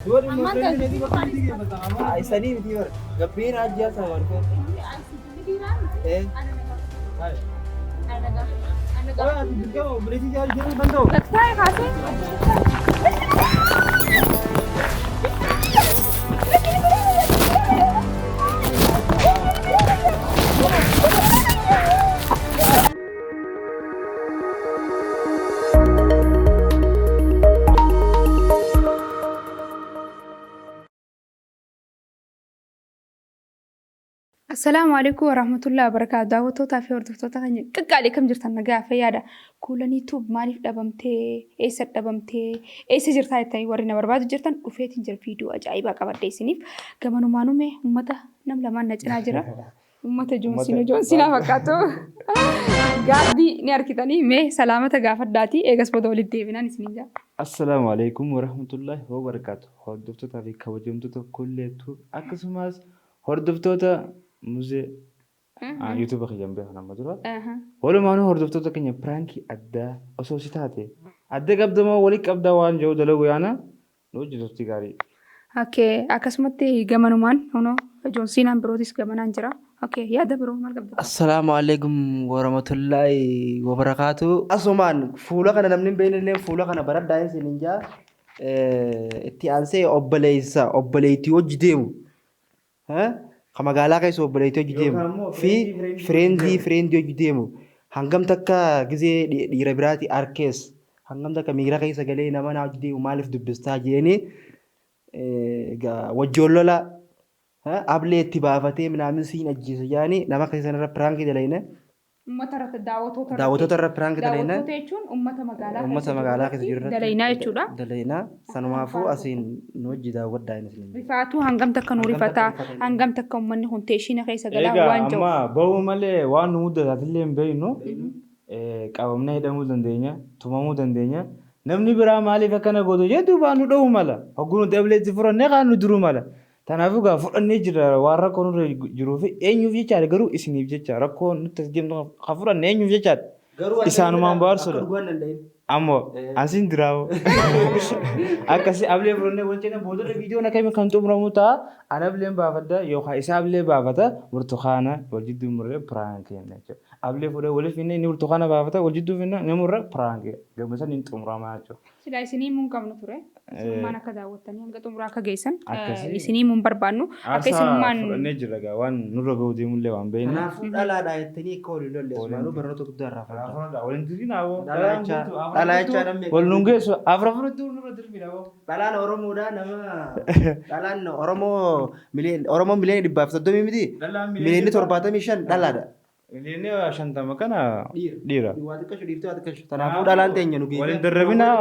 دور الموتين الذي بقى تيجي مثلا عايزني بديور قبين أجيال سوار كون إيه هاي أنا تبغى بريتي جال جال بندو लगता है खासे السلام عليكم ورحمة الله وبركاته دعوتوتا في وردفتوتا خني قالي كم جرت النجاة فيادا كلني توب مالي دبمتي إيش دبمتي إيش جرت هاي تاني ورينا برباد جرتن وفيت نجر فيديو أجايبا كبر سنيف كمان ما نومه أمته نملا ما نجنا جرا أمته جونسينا فكاتو قاعدي نيركتاني مه سلامة قافت داتي إيجاس بدولي ديفينا نسنيجا السلام عليكم ورحمة الله وبركاته هردفتوتا في كوجمتوتا كليتو أكسماس هردفتوتا موزي يوتيوب خيام به أنا مدرا ولا ما أنا هردفتوتا كني برانكي أدا أسوسيتاتي أدا قبض ما وليك قبض وان جو دلو أنا نوجد تجاري أوكي أكسمتي جمانومان هنا جونسينا بروديس جمانان جرا أوكي يا دبرو ما قبض السلام عليكم ورحمة الله وبركاته أسمان فولا كنا نمنين بين اللي فولا كنا برد داين سنينجا اتيانسي أبليتي وجديم ها كما قالا كيس أبليتي وجديم في فريندي وجديم هنگم تكا جزء ديربراتي أركيس هنگم تكا ميرا كيس قالي نما وجديم مالف دبستا جيني وجولولا أبلي اتبافتي من عمل سين أجهزة يعني نما كيسان رب برانك دلينا أمة دعوتو رب برانك دلينا دعوتو تيجون أمة مقالة كيسان دلينا يجودا دلينا سنوافو أسين نوجي داود داينا سلين رفاتو هنگم تكنو رفاتا هنگم تكم من هون تيشينا كيسا قلا إيجا وانجو أما بو مالي وان نودا تدلين بينو قومنا هدمو دندينيا تمامو دندينيا نمني برا مالي فكنا قدو جدو بانو دو مالا هقولو دبلت زفرا نغا ندرو مالا تنافو غا فudhanne jira waan rakkoon irra jiru fi eenyuuf jechaadha garuu isiniif jecha rakkoon nutti as deemtu hafuran eenyuuf jechaadha isaanumaan baarsudha ammoo asin diraawo akkasi ablee fudhanne wanceena boodota viidiyoon akkami kan xumuramu ta'a anableen baafadda yookaan isaa ablee baafata burtukaana wal jidduu murree piraank jenna jechuudha ablee fudhee waliif inni inni burtukaana baafata wal jidduu finna ni murree piraank gammasan hin xumuramaa jechuudha. Sila isinii mun qabnu ture. Isinummaan akka daawwattanii hanga xumuraa akka geessan isinii mun barbaannu akka isinummaan fudhannee jirra gaa waan nurra ga'u deemullee waan beekne. Kanaafuu dhalaadhaa jettanii akka waliin lolleessu maaloo barnoota guddaa irraa fudhata. Waliin dirinaawoo. Dhalaa jechaa namni. Wal nungeessu afrafuratti nurra dirbiidhaawoo. Dhalaan Oromoodhaa nama dhalaan Oromoo miliyoona dhibbaaf 30 miti miliyoonni 75 dhalaadha. Miliyoonni 50 kana dhiira. Waa xiqqashu dhiirtee waa xiqqashu. Kanaafuu dhalaan teenya nu geessa. Waliin darrabinaa.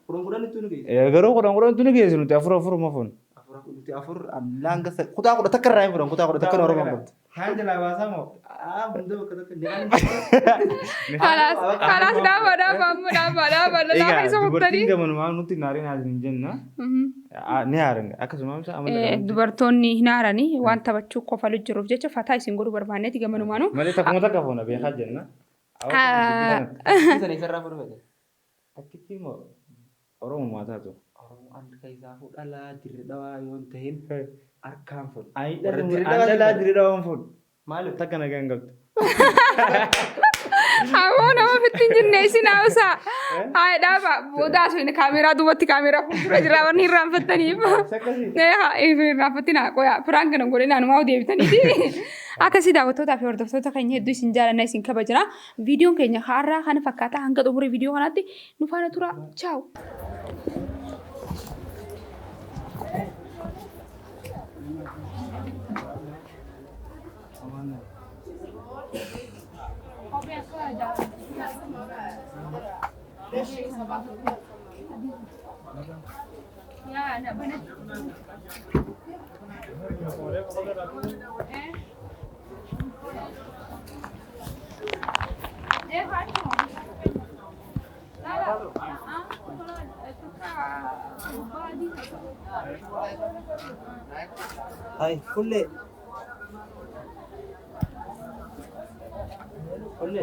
Kudhan nu geessa. Garuu kudhan nu geessu nuti afur mafuun. Nuti afur laanga kutaa kudha takka irraa hin fudhan kutaa kudha takka Oromoo qabdi. Kaan jalaa baasaa moo? Hunda bakka takka kalas dhaaba lafa isa dubartiin gamanumaa nuti naariin haasin hin jenna. Ni haaran akkasumas dubartoonni hin haaranii waan taphachuu qofa jiruuf jecha fataa isin godhuu barbaanneeti gamanumaanu. Malee takkuma takka foona beekaa jenna. Isa irraa fudhate. Akkitti moo Oromoo maataatu. Oromoo akka isaafuu dhalaa dirri dhawaa yoo ta'in harkaan fudhu. Dhalaa dirri dhawaan fudhu. Maaliif takka nagaan qabdu? Awoo nama fittiin jennee isin hawusaa. Haa dhaaba boodaa sun kaameeraa duubatti kaameeraa fuuldura jira waan hin raanfattaniif. Hin raanfattina qoyaa firaan kana godhe naanumaa deebitaniiti. Akkasii daawwattootaa fi hordoftoota keenya hedduu isin jaalannaa isin kabajna. Viidiyoon keenya har'aa kana fakkaata hanga xumurii viidiyoo kanaatti nu faana tura. Ciao. Ya, nak benar. Hai, fulle. Fulle.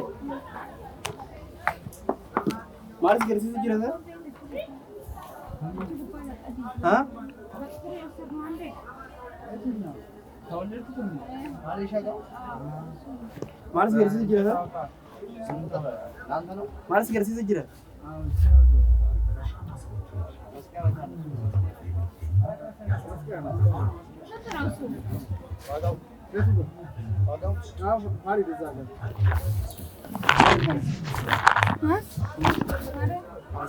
Maal si garsiisu jira sir? Haa? Maal si garsiisa jira? Maal si garsiisa jira?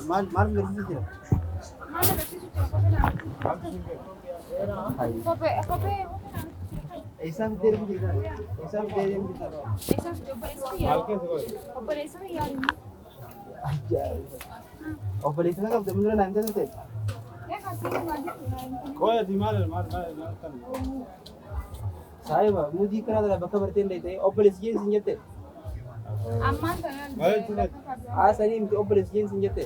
Maal garsiisa jira? Eessaaf deemu jirta? Eessaaf deemu jirta? Obboleessa qabda mun dura naan taate. Koya di maal kan. Saayiba mudii kana dala bakka barteen deete obboleessa jeen sin jette. Ammaan Maal Sanii miti obboleessa jeen sin jette.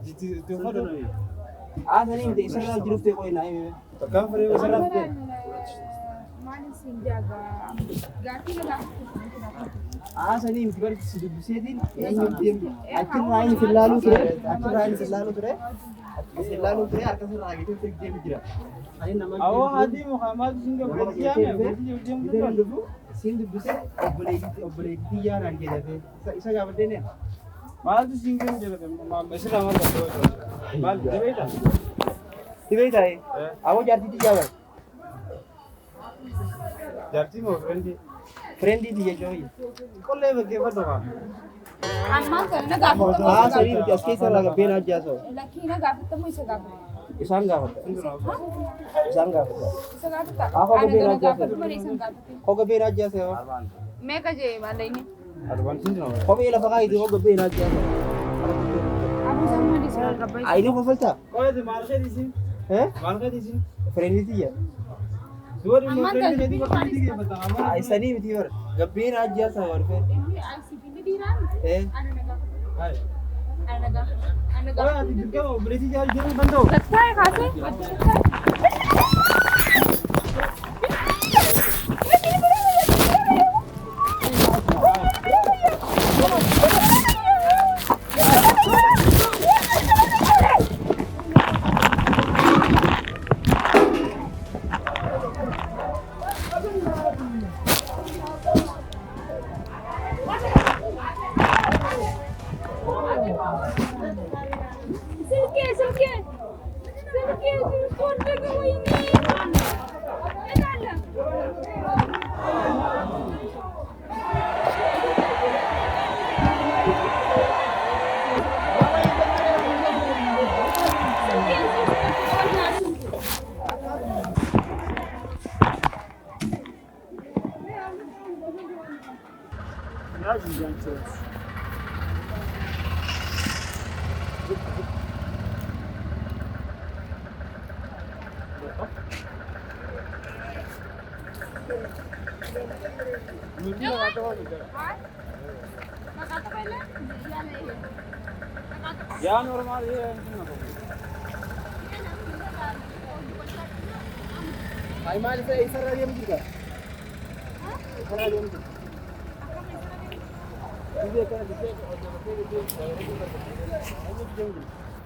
Jiti tu foto. Sanii miti isarraa jiruuf ta'e qoyi naa hime. Kan fere Isarraa ta'e. maaliif siin jaaga gaaffii lagaa Sanii miti bari si dubbiseetiin achirraa inni fillaaluu ture. Achirraa inni fillaaluu ture. Fillaaluu ture harka sirraa hagitee fiigdee jira. Awwa hadi Muhammad singa besiya me dhufu siin dubbisee obboleettii yaadaan jedhate isa gaafattee ne. maal singa jedhate mesira maal debeeta Tibeeta awwa jaartiitti jaabar. jarti mo frendi Friendii jechuun. kolle bakke fado ka ammaan kana na gaafatamu Sanii miti as keessa irraa gabbeen ajjaasoo. lakkii na gaafatamu isa gaafata Isaan gaafata. Isaan gaafata. isa gaafata Ako ana gabbeen gana ajjaasoo. gaafatu malee isan gaafate Koo gabbeen ajjaasoo. meeqa jee maallaqni adwan sindino Kophee lafa kaayite koo gabbeen ajjaasoo. abu samman isa gabbai Ayi ni kofaltaa? koya di maal ka disin maal ka disin Friendii tiyya. duwadi mo Ammaan frendi kan- jadi ko pati ke bata amma Sanii miti bar gabbeen ajjaasoo warfee. inni ICP ni diiraan ana na gaafata hai ana na gaafata ana na koya gaafata di dirga mo breti jal jeni bando Tattaay kaasee adda tattaay. Silke, silke. Silke, korda gawini. Enala. ya normal ya Ayi maal isa isarraa deemu jirta? Isarraa deemu jirta? Biyya kana biyya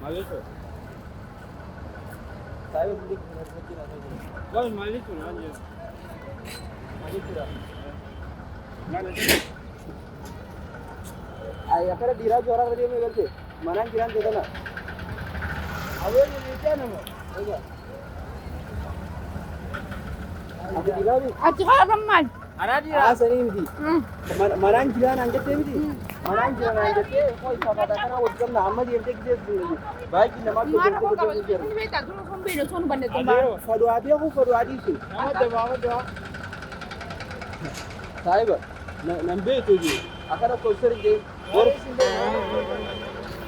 maleto Saayiba biyya kana biyya koy maleto anje Ayi akkana dhiiraa jooraa irra deemee galte manaan jiraan ta'e kana. Awween ni jaanama. Egaa. Ati dhiiraa bi? Achi qaban maal? Sanii miti. Manaan jiraan aan jettee miti. Manaan jiraan aan jettee koo isa fataa kana wajji qabna amma deemtee gisee baay'ee namaa Maal koo qaban? Kun beektaa kun kun beektaa sun banne kun Faduu adii kun faduu adii sun. amada Saayiba nan beeku je akkana koosir je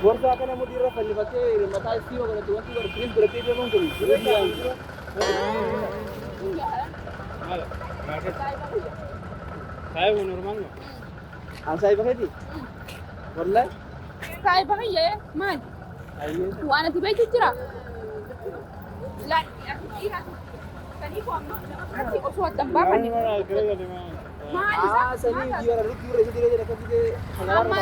borsa akkana mudii irra fannifatee mataa isii godhate wanti bari piriis biratee deemuun kun mala market saya normal no an saayiba keeti wallahi Saay ba kayya maal? Waan ati beektu jira? Laa sanii ko amma ati osoo addan baafanii maal isaa? sanii biyya irra rikkii irra isa jiree jira kan jidee Amma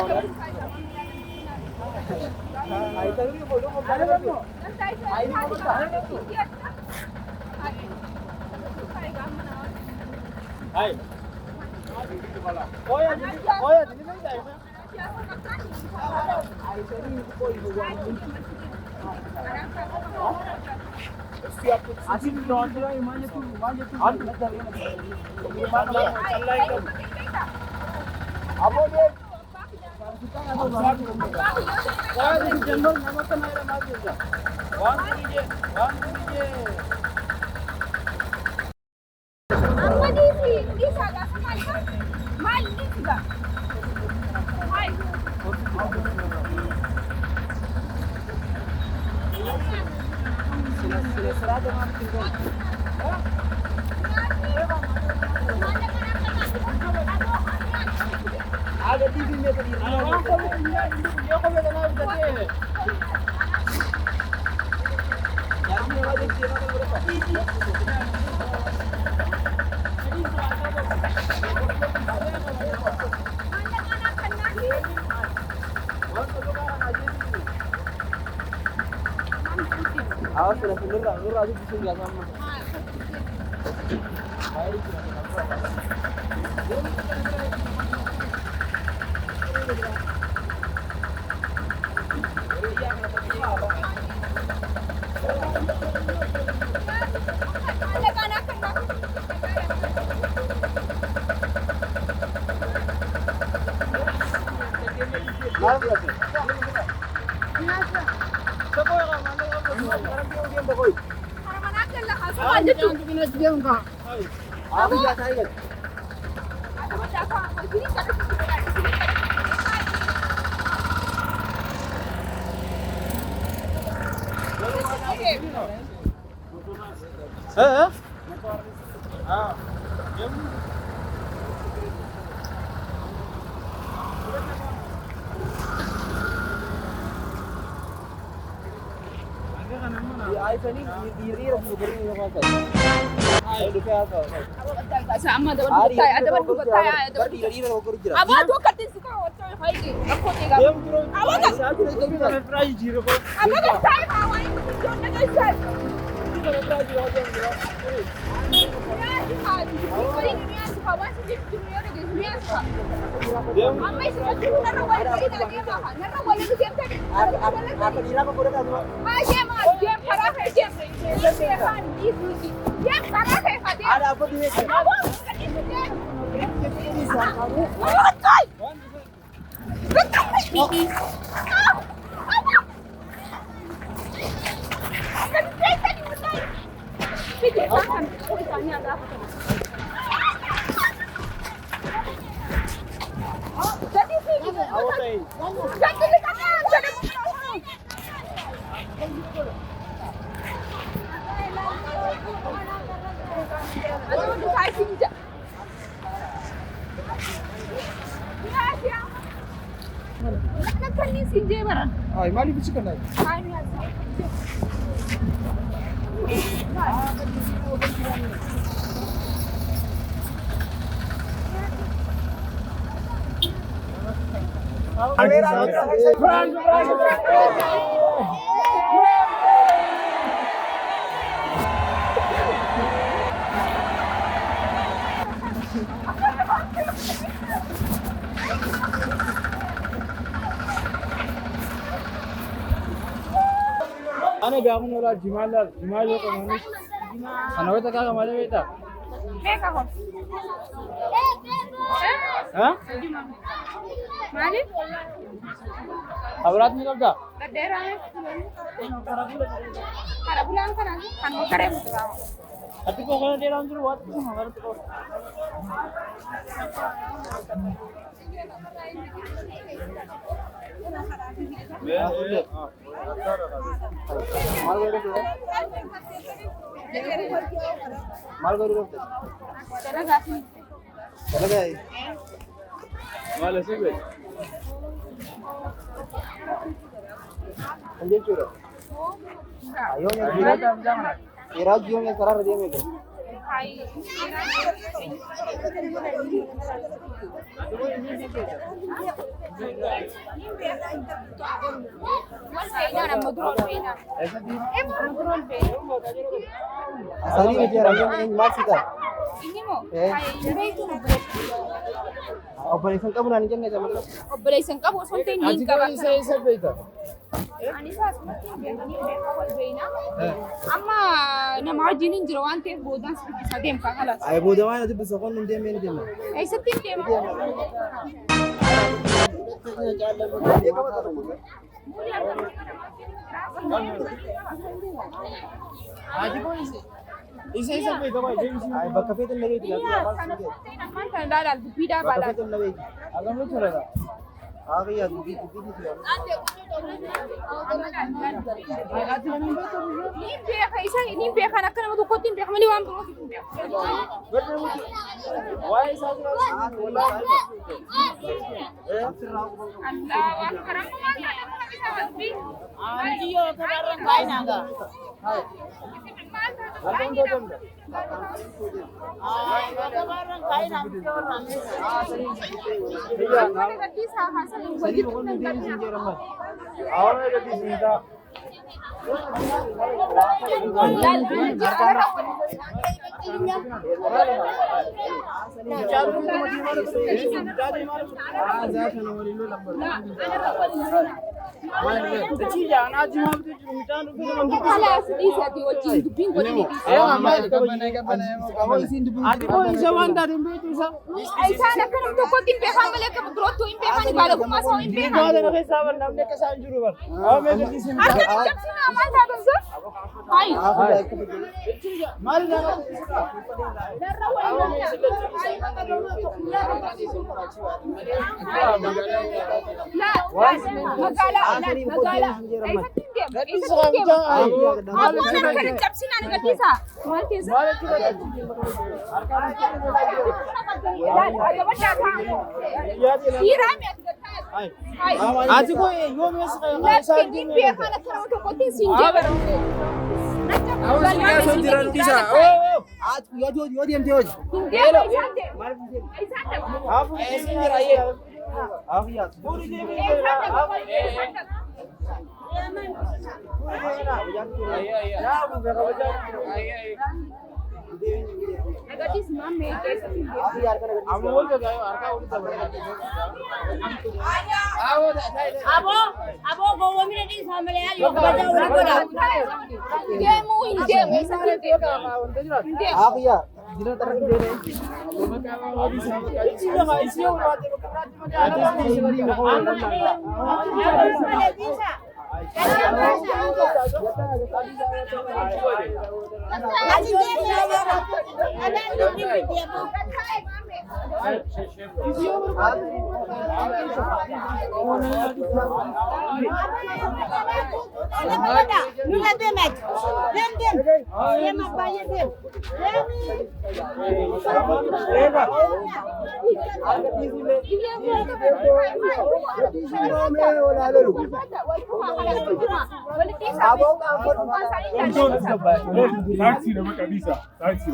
Ana gaafa noolaa jimaa yoo qabanis kana wayita kaaga malee beektaa? Beeka ko. Maaliif? Abiraat ni qabdaa? Gaddeeraa. Kara bulaan kana kan motoree mutu qaba. Ati koo kana dheeraan jiru waatti kuma baratu qabu. Mal baru dokter. Talaga eh. Wala sige. Anjir cura. Ayo nih. Iraj yung sarah dia megang. Asali ni jara ni masita. Ini mo. Operation kamu nani jenne jaman. Operation ka bo sonte ni ka ba. isa beita. Ani sa amma nama jinin jira wante bodan sa dem ka halas. Ay boda wana tibi sokon num dem men dem. Ay sa tin dem. Aji ko isa beita ba je isi. Ay bakka fetel lagi tiga. Man tan dalal bida bala. Bakka fetel lagi. Agam lu chura. Aagi ya dubi tiga. Ni be kana kana to kotin be xamali wam bro. Why isa wala. Allah akbar. Anjiyo kabaran kai naga. Kabaran kai naga. Sali ko ni din sinjera ma. Awara gadi sinda. Ati ko yo mes kaya sa din be kana kana to ko tin sinje ba awal ya so tiran tisa oh ati yo diam te hoje hello afu sinjera ye afu ya puri de Abo go mire di samale ya yo bada ura goda. Demu ini demu esa Aagi ya dina tarang de ne. Taxi nama kabisa. Taxi.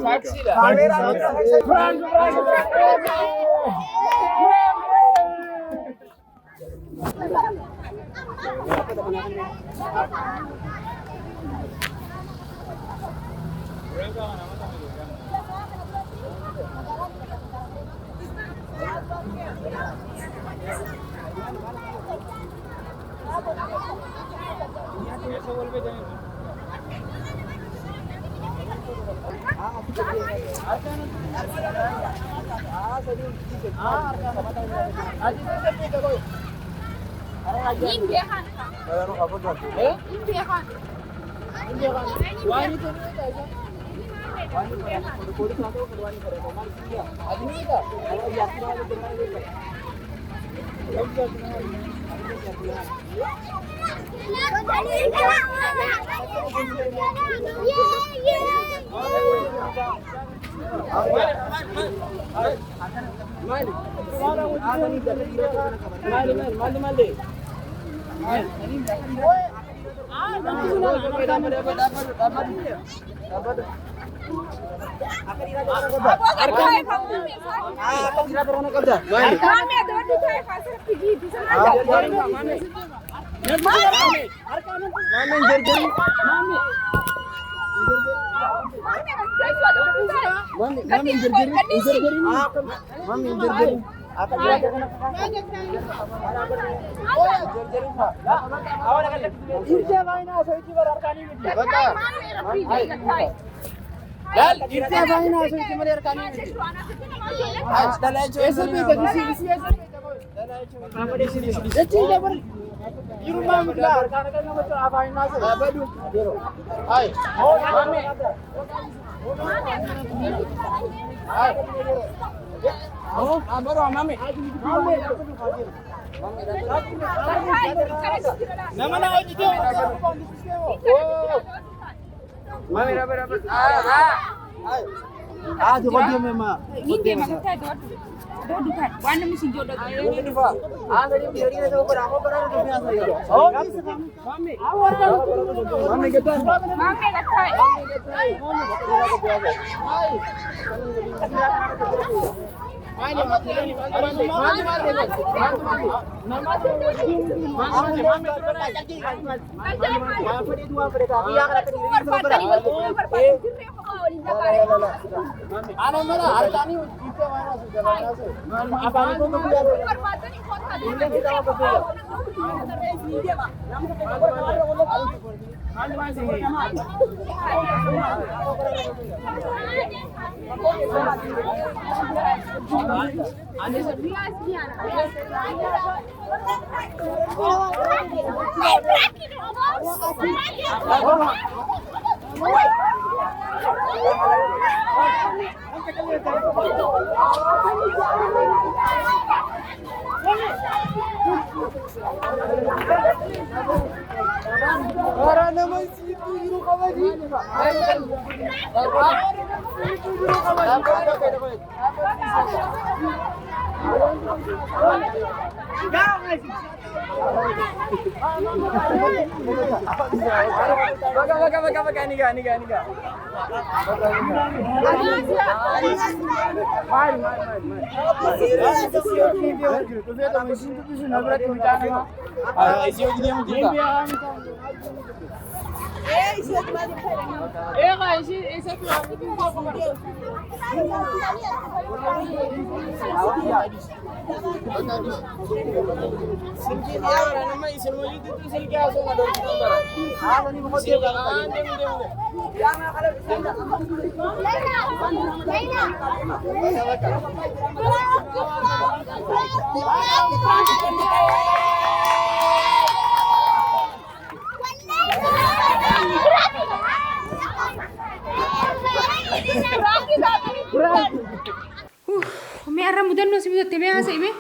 मैं अर्रा मुदन्नो से मुदते मैं हंसे में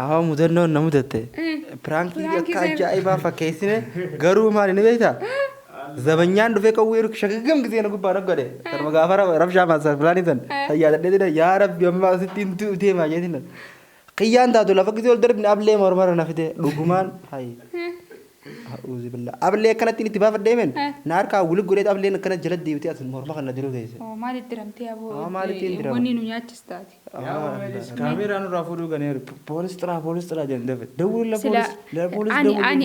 Ahaa mudannoo na mudatte. Pirankii akka ajaa'ibaa fakkeessine garuu maali ni beektaa? Zabanyaan dhufee qawwee shagaggam gisee na gubbaa dhaggadhe. Sarma gaafa rabshaa maasaa filaanii san fayyadadhee yaa rabbi ammaa asitti hin deemaa jeetiin. Qiyyaan taatu lafa gisee ol darbine ablee mormara na fide dhugumaan hayi. A'uuzi billah. Ablee akkanatti itti baafadhee men na harkaa wuli godhee ableen akkana jala deebitee as morma kana jiru geesse. Maalitti diramtee aboo maalitti hin diramu? wanni nu nyaachis taate. Kaameraan irraa fuudhuu ganeeru poolis xiraa jedhan dafe dawwuu la poolis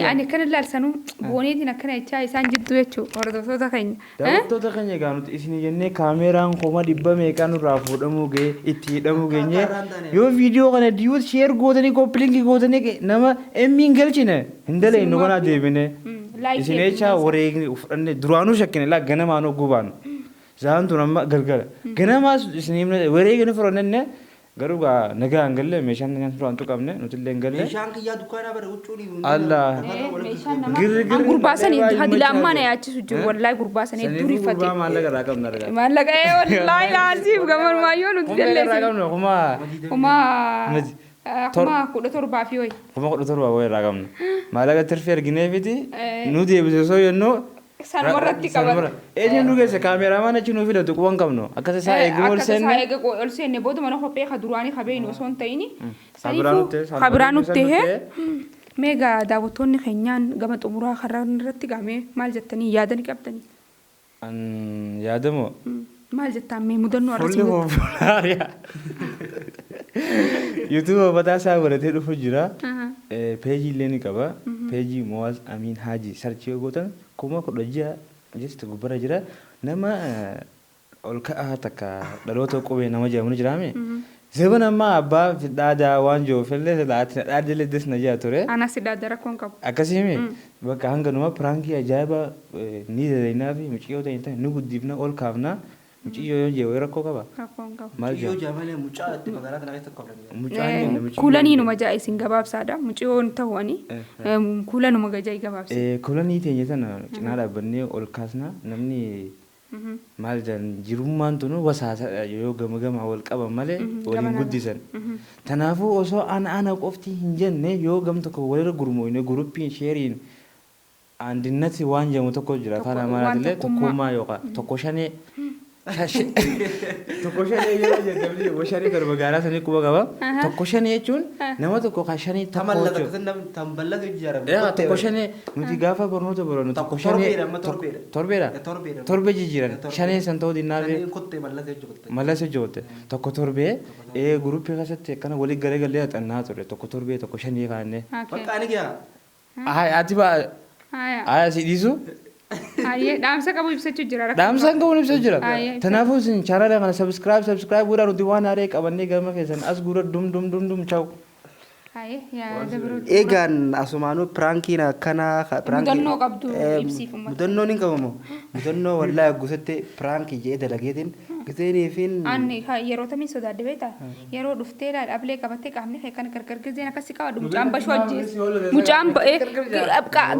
ani kana ilaalsanu booneetiin akkana jechaa isaan jidduu jechuu hordoftoota keenya. Daawwattoota keenya egaa nuti isin jennee kaameraan koma dhibba meeqaan irraa fuudhamuu ga'e itti hidhamuu geenye yoo viidiyoo kana diyuut sheer gootanii koppilinkii gootanii nama emmiin galchine hin dalee nu kanaa deebine isin jecha wareegni fudhanne duraanuu shakkine laa ganamaan hogguu baanu. Isaan tun amma galgala ganamaas isin wareegni fudhannenne garuu gaa nagaa hin galle meeshaan nyaata duraan tuqamne nuti illee hin galle. Meeshaan kiyyaa dukkaanaa bara huccuun Allah an gurbaasanii hadi lammaa na yaachisu jiru wallahi gurbaasanii duriifate. Gurbaa maallaqa irraa qabna argaa. Maallaqa wallahi laasiif gamal maayyoo nuti Kummaa irraa qabna kuma 17 fi wayi. Kuma 17 wayi irraa qabna. Maallaqa tirfii argineefiti nu deebisee soo yennoo san warratti qaban. Ejeen dhugeesse kaameramaan achi nuuf filatu quban qabnu. Akkasa isaa eeguu ol seenne. Akkasa isaa eeguu ol seenne booda mana kophee ka duraanii kabeeynu osoo hin ta'ini. Kabiraan nutti hee. Meegaa daawwattoonni keenyaan gama xumuraa karaa irratti gaamee maal jettanii yaadanii qabdanii? Yaadamoo maal jettaan mee mudannoo Fulli populaariyaa. Yuutuuba mataa isaa baratee dhufu jira. Peejii illee ni qaba. Peejii Mo'aaz Amiin Haaji sarchii yoo gootan 16,000 jecha gubbara jira. Nama ol ka'aa takka dhaloota qubee nama jedhamu ni jiraame. Zeban amma abbaa fidaadaa waan joofillee dhaadhilee des na jaa ture. Anas dhaadhaa rakkoon qabu. Akkasii bakka hanga numa pirankii ajaa'iba ni dalaynaa fi muciyyoo ta'e ni guddifna ol kaafna. Muciyyoo yoo jee rakkoo qaba. Rakkoon qabu. Maal jaamalee mucaa itti magaalaa kana keessatti qabdan. Mucaan kuulaniinuma jaa isin gabaabsaadha. Muciyyoon ta'uwani kuulanuma gajaa gabaabsa. Kuulanii teenye sana cinaa dhaabbannee ol kaasna namni maal jedhan jirummaan tunu wasaasadha yoo gama gama wal qaban malee waliin guddisan. Kanaafuu osoo ana qofti hin jenne yoo gam tokko walirra gurmuune guruppiin sheeriin andinnati waan jedhamu tokko jira. Afaan Amaaraatillee tokkummaa yookaan tokko shanee. Tokko shanee yoo jedhamni washanii torba gaaraa sanii quba qaba. Tokko shanee jechuun nama tokko kan shanii tokko shanee nuti gaafa barnoota barannu tokko shanee torbeedha. Torbe jijjiiran shanee san ta'uu dinnaalee mallas hojjoote tokko torbee guruppii keessatti akkana walii galee galee xannaa ture tokko torbee tokko shanii kaannee. Maqaan kiyyaa. Ati ba'a. Aya si dhiisu. Ayyee dhaamsa qabu ibsachuu jira. Dhaamsa qabu ibsachuu jira. Kanaafuu isin chaanala kana subscribe godhaa nuti waan haaraa qabannee gama keessan as gura dum chaaw. Egaan asumaanuu piraankiin akkanaa mudannoo qabdu ibsiifuma. Mudannoon hin qabamu. Mudannoo wallaahi guusattee pirankii jedhee dalageetiin giseeneefiin. Anni yeroo tamiin sodaadde beektaa yeroo dhuftee dhaablee qabattee qaamni kan gargar giseen akkasii qabadu mucaan bashuu ajjeesi. Mucaan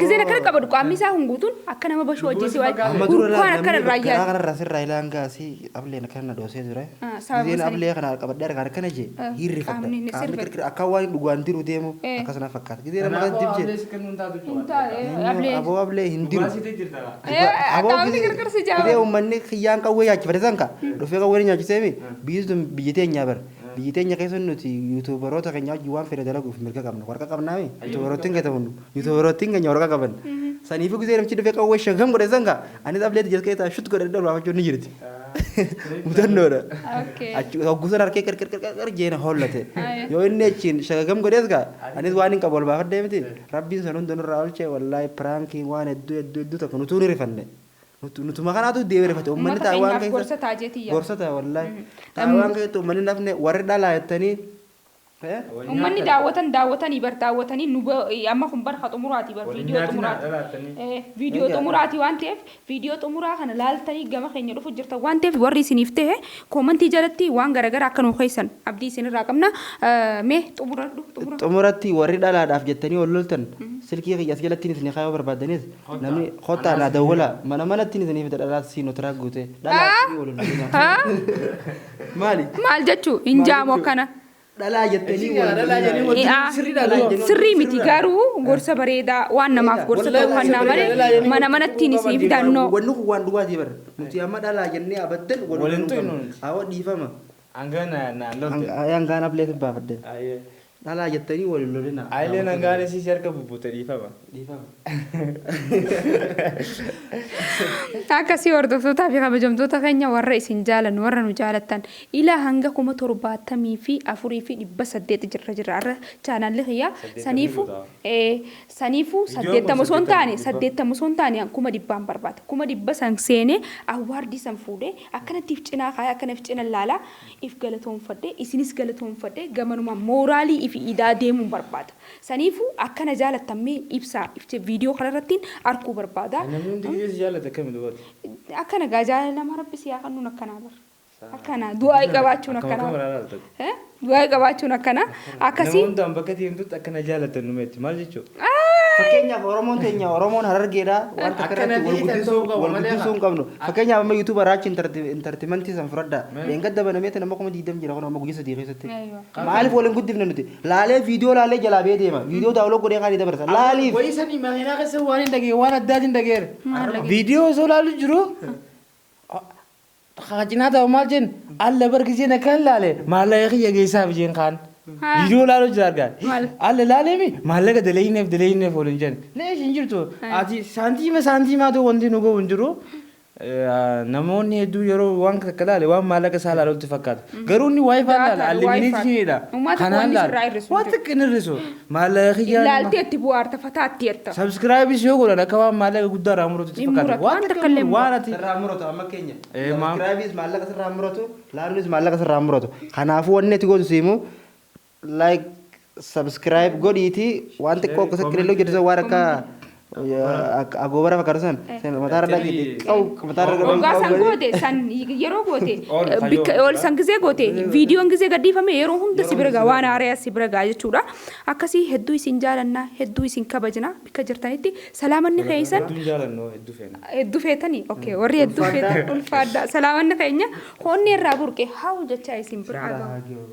giseen akkana qabadu qaamni isaa hunguutuun akka nama bashuu ajjeesi waan akkana irraa yaadu. Karaa kanarraa sirraa ilaan gaasii ableen akkana doosee ture. Giseen ablee kana qabaddaa harkaan akkana jee hirrifadha. Akka waan dhugaan diru deemu akkasana fakkaata. Giseen nama dibje. Aboo ablee hin diru. Gisee uummanni kiyyaan qawwee yaachifate sanka. Dhufee qawwee nyaachiseemi biyyi teenya bar. Biyyi teenya keessa nuti yuutuubaroota keenya wajjin waan fedhe dalaguuf mirga qabna. Warqa qabnaami. Yuutuubarootiin gatamu. Yuutuubarootiin keenya warqa qaban. Saniifuu gisee namichi dhufee qawwee shagam godhe sanka. Anis ableeti jalqee taa shut godhe dhalwaafachuun ni jirti. Mudannoodha. Hoggusan harkee qarqar jeena hollate. Yoo inni achiin shagam godhees gaa anis waan hin qabu wal baafadhee miti. Rabbiin san hunda nurraa oolchee wallaahi piraankiin waan hedduu tokko nutuu ni rifanne. Nutuma kanaatu deebiin rifate uummanni taawaan keessa gorsa taajeetii gorsa taa wallaahi taawaan keessatti uummanni nafne warri dhalaa jettanii Uummanni daawwatanii bar daawwatanii nu amma kun bar xumuraati bar viidiyoo xumuraati waan ta'eef viidiyoo xumuraa kana laaltanii gama keenya dhufu jirta waan ta'eef warri isiniif ta'e koomantii jalatti waan garaagaraa akka nu keessan abdii isinirraa qabna mee xumuratti warri dhalaadhaaf jettanii wal loltan silkii kiyyaas jalatti isin kaayoo barbaadanis namni kottaa naa dawwala mana manatti isiniif dhalaas siin otoraa guute maal jechuu injaamoo kana dhalaa jettanii sirrii miti garuu gorsa bareedaa waan namaaf gorsa ta'uu kan malee mana manattiin isiniif daannoo. Wanni kun waan dhugaatii bara nuti amma dhalaa jennee abattan waliin tu'inu awwa dhiifama. Hangaan ableetiin baafadde. Dhalaa jettanii waliin lolina. Ayileen hangaan isii harka bubbuute dhiifama. Akkasii hordoftootaa fi kabajamtoota keenya warra isin jaalan warra nu jaalattan ilaa hanga 74,800 jirra arra chaanalli kiyya saniifuu 80 osoo hin taane 100 barbaada 100 san seenee awwaardii san fuudhee akkanattiif cinaa kaayee akkanaaf cina laalaa if galatoonfadhee isinis galatoonfadhee gamanuma mooraalii if idaa deemuun barbaada saniifuu akkana jaalattamee ibsaa ifte viidiyoo kanarrattiin arkuu barbaada. Akkana gaajaa nama rabbisi yaa kannuun akkanaa bar. Akkana du'aa qabaachuun akkanaa. Du'aa qabaachuun akkana akkasii. Namoonni waan bakka deemtutti akkana jaalatan numeetti maal jechuudha. Fakkeenyaaf Oromoon Harargeedha waan takkarratti wal guddisuu hin qabnu. Fakkeenyaaf amma yuutuuba raachi intartimentii san fudhadhaa. Leengadda banameeti nama 20 jira kun amma guyyaa 3 keessatti. Maaliif waliin guddifne nuti? Laalee viidiyoo laalee jalaa bee deema. Viidiyoo daawuloo godhee kan dabarsa. Laaliif. Wayii sanii makiinaa keessa waan hin dhagee waan addaatiin dhageera. Viidiyoo osoo laalu jiru. Kacinaa ta'u maal jennu alla bargisee na kan laale maallaqa kiyya geessaaf jeen kaan. Video lalu jarga. Alle lalemi malaga deleine wala jenn. Ne shinjirtu ati santima tu wanti nugo unjuru namoonni hedduu yeroo waan akka laale waan maallaqa isaa laalutti fakkaata. Garuu inni waayifaa laala allimineetiniidha. Kanaan laala waan xiqqoo hin hir'isu maallaqa kiyyaa. Ilaaltee itti bu'aarta fataatti erta. Sabskiraayibis yoo godhan akka waan maallaqa guddaa irraa muratutti fakkaata. Waan takkallee waan ati irraa muratu amma keenya. Sabskiraayibis maallaqa irraa muratu laaluunis maallaqa irraa muratu. Kanaafuu wanni ati gootu siimu like subscribe godhiiti waan xiqqoo akka sakkireelloo jedhu waan akka agobara fakkaatu san mataarra dhaqi qabu mataarra Ogaa san goote san yeroo goote ol san gizee goote viidiyoon gizee gadhiifame yeroo hunda si bira gaa waan haaraya si bira gaa jechuudha. Akkasii hedduu isin jaalannaa hedduu isin kabajna bikka jirtanitti salaamanni keessan hedduu feetanii warri hedduu feetan ulfaadha salaamanni keenya hoonni irraa burqe haa hojjechaa isin bira gaa.